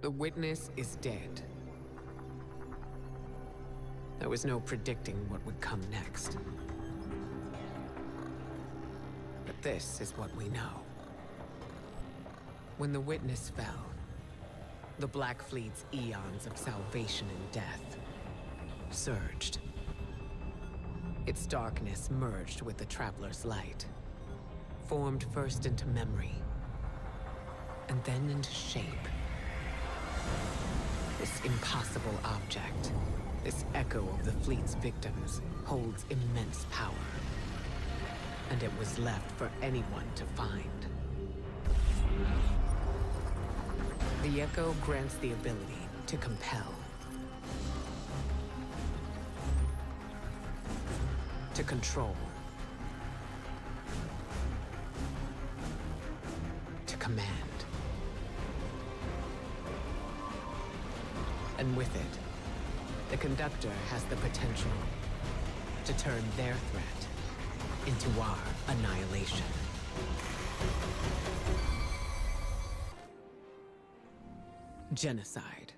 The witness is dead. There was no predicting what would come next. But this is what we know. When the witness fell, the Black Fleet's eons of salvation and death surged. Its darkness merged with the Traveler's light, formed first into memory, and then into shape. This impossible object, this echo of the fleet's victims, holds immense power. And it was left for anyone to find. The echo grants the ability to compel, to control, to command. And with it, the conductor has the potential to turn their threat into our annihilation. Genocide.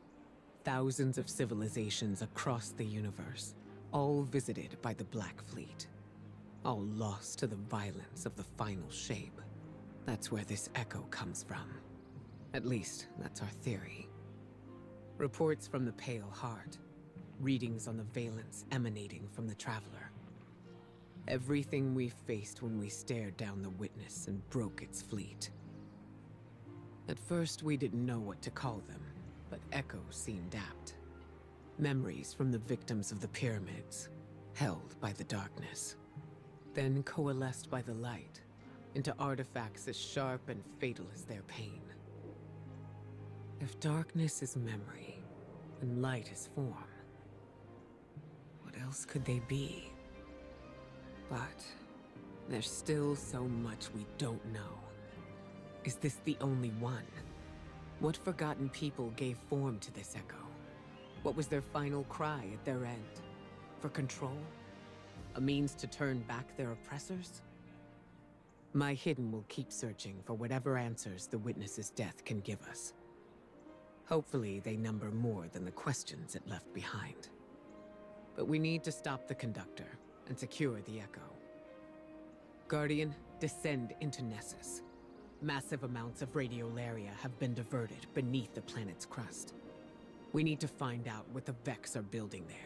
Thousands of civilizations across the universe, all visited by the Black Fleet. All lost to the violence of the final shape. That's where this echo comes from. At least, that's our theory. Reports from the Pale Heart. Readings on the valence emanating from the Traveler. Everything we faced when we stared down the witness and broke its fleet. At first, we didn't know what to call them, but echoes seemed apt. Memories from the victims of the pyramids, held by the darkness. Then coalesced by the light, into artifacts as sharp and fatal as their pain. If darkness is memory, and light is form, what else could they be? But there's still so much we don't know. Is this the only one? What forgotten people gave form to this echo? What was their final cry at their end? For control? A means to turn back their oppressors? My Hidden will keep searching for whatever answers the witness's death can give us. Hopefully they number more than the questions it left behind. But we need to stop the conductor and secure the echo. Guardian, descend into Nessus. Massive amounts of radiolaria have been diverted beneath the planet's crust. We need to find out what the Vex are building there.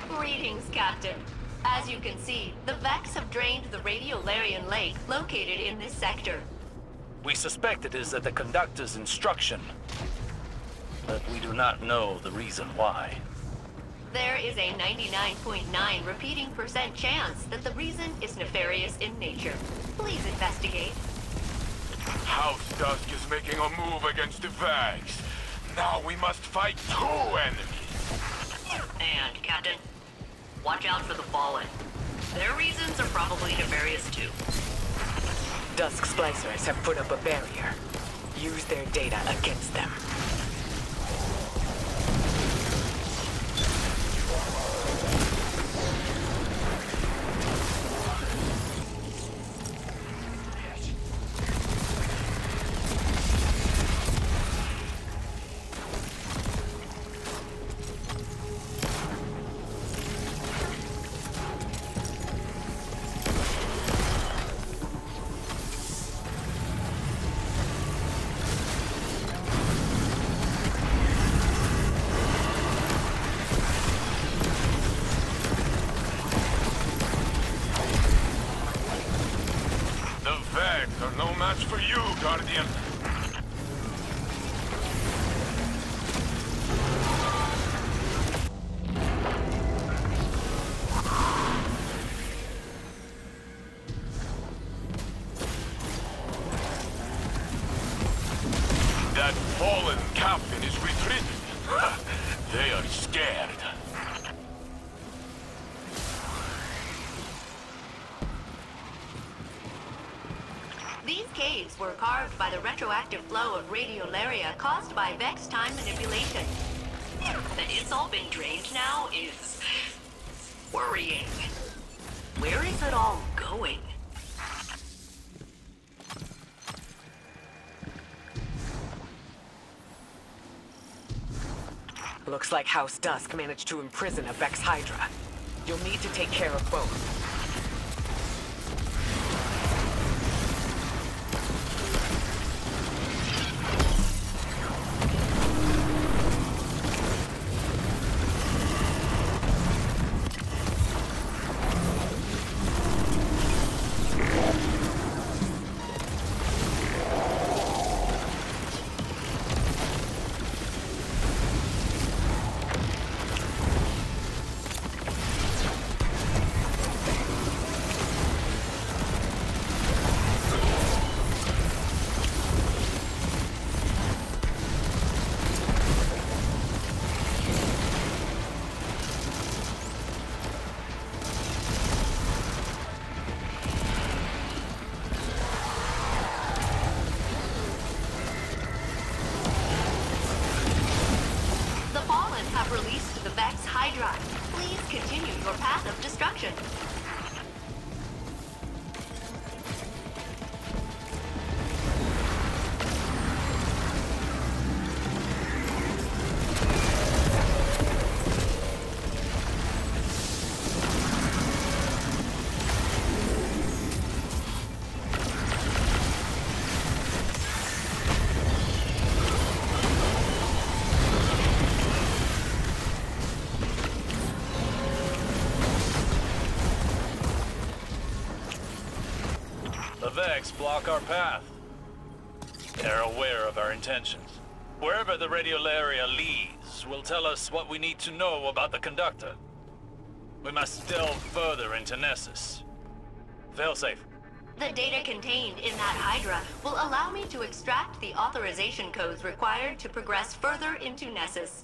Greetings, Captain. As you can see, the Vex have drained the Radiolarian lake located in this sector. We suspect it is at the conductor's instruction, but we do not know the reason why. There is a 99.9 repeating % chance that the reason is nefarious in nature. Please investigate. House Dusk is making a move against the Vex. Now we must fight 2 enemies. And, Captain, watch out for the Fallen. Their reasons are probably nefarious too. Dusk Splicers have put up a barrier. Use their data against them. For you, Guardian. That fallen captain is retreating. They are scared. These caves were carved by the retroactive flow of radiolaria caused by Vex time manipulation. That it's all been drained now is worrying. Where is it all going? Looks like House Dusk managed to imprison a Vex Hydra. You'll need to take care of both. Released the Vex Hydra. Please continue your path of destruction. The Vex block our path. They're aware of our intentions. Wherever the radiolaria leads will tell us what we need to know about the conductor. We must delve further into Nessus. Failsafe. The data contained in that Hydra will allow me to extract the authorization codes required to progress further into Nessus.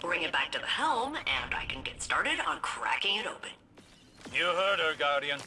Bring it back to the helm, and I can get started on cracking it open. You heard her, Guardian.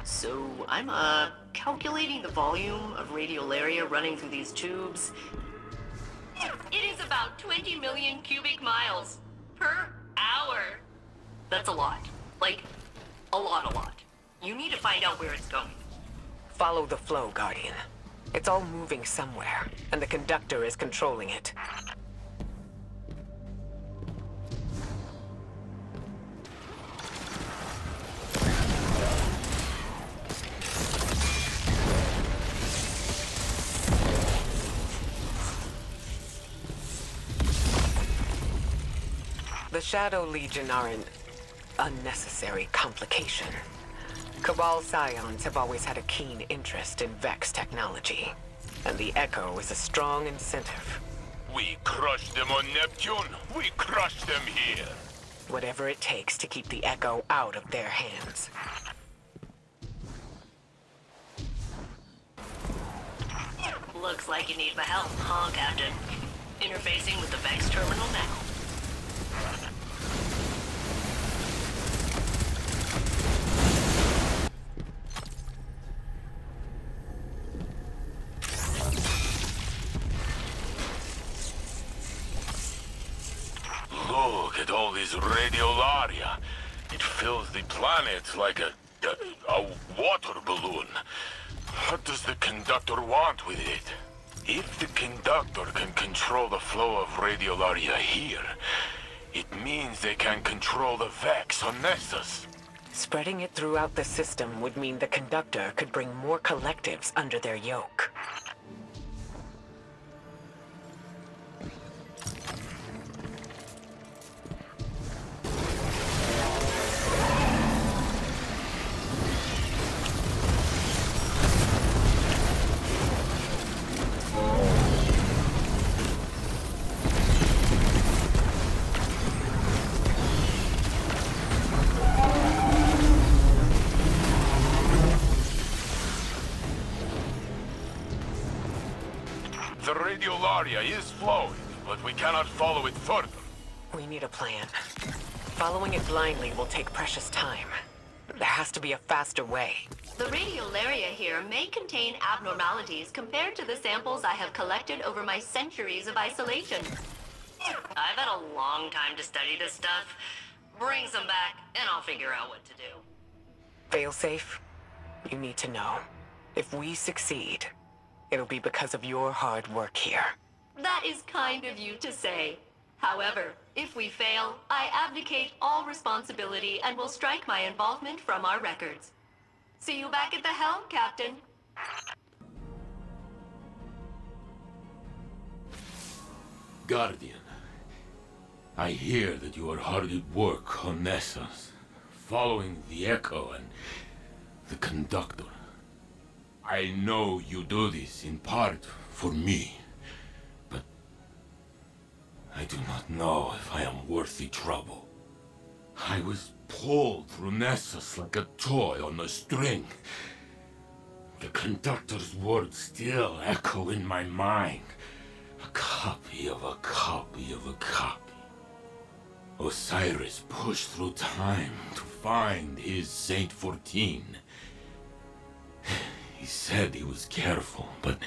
So, I'm, calculating the volume of radiolaria running through these tubes. It is about 20 million cubic miles per hour. That's a lot. Like, a lot. You need to find out where it's going. Follow the flow, Guardian. It's all moving somewhere, and the conductor is controlling it. The Shadow Legion are an unnecessary complication. Cabal Scions have always had a keen interest in Vex technology, and the Echo is a strong incentive. We crushed them on Neptune. We crushed them here. Whatever it takes to keep the Echo out of their hands. Looks like you need my help, huh, Captain? Interfacing with the Vex terminal now. Look at all this radiolaria. It fills the planet like a water balloon. What does the conductor want with it? If the conductor can control the flow of radiolaria here, it means they can control the Vex on Nessus. Spreading it throughout the system would mean the conductor could bring more collectives under their yoke. The radiolaria is flowing, but we cannot follow it further. We need a plan. Following it blindly will take precious time. There has to be a faster way. The radiolaria here may contain abnormalities compared to the samples I have collected over my centuries of isolation. I've had a long time to study this stuff. Bring some back, and I'll figure out what to do. Failsafe, you need to know. If we succeed, it'll be because of your hard work here. That is kind of you to say. However, if we fail, I abdicate all responsibility and will strike my involvement from our records. See you back at the helm, Captain. Guardian, I hear that you are hard at work on Nessus, following the Echo and the Conductor. I know you do this in part for me, but I do not know if I am worth the trouble. I was pulled through Nessus like a toy on a string. The Conductor's words still echo in my mind. A copy of a copy of a copy. Osiris pushed through time to find his Saint 14. He said he was careful, but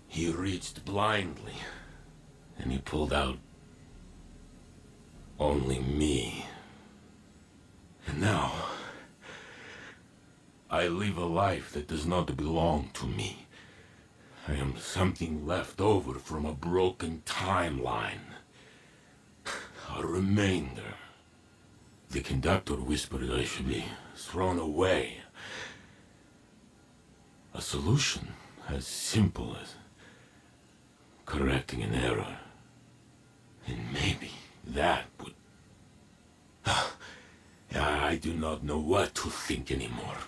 he reached blindly, and he pulled out only me. And now, I live a life that does not belong to me. I am something left over from a broken timeline. A remainder. The Conductor whispered I should be thrown away. A solution as simple as correcting an error. And maybe that would... I do not know what to think anymore.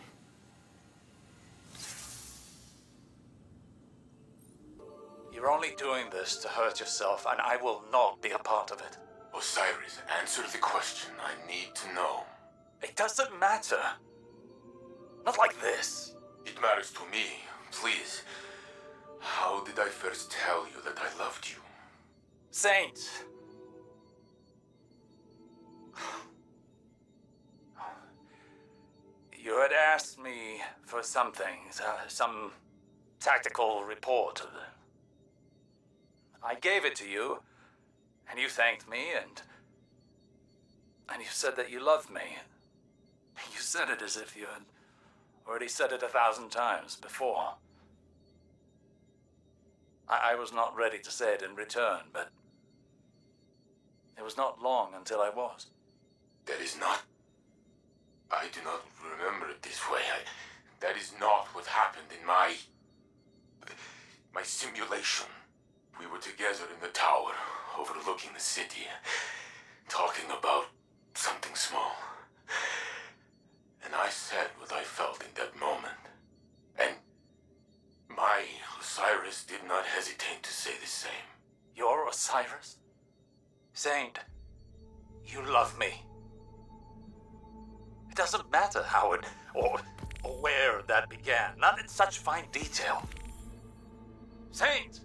You're only doing this to hurt yourself, and I will not be a part of it. Osiris, answer the question I need to know. It doesn't matter. Not like this. It matters to me. Please. How did I first tell you that I loved you? Saint. You had asked me for something, some tactical report. I gave it to you, and you thanked me, and you said that you loved me. You said it as if you had already said it 1,000 times before. I was not ready to say it in return, but it was not long until I was. That is not... I do not remember it this way. That is not what happened in my simulation. We were together in the tower, overlooking the city, talking about something small. And I said what I felt in that moment. And my Osiris did not hesitate to say the same. Your Osiris? Saint, you love me. It doesn't matter how it or where that began, not in such fine detail. Saint!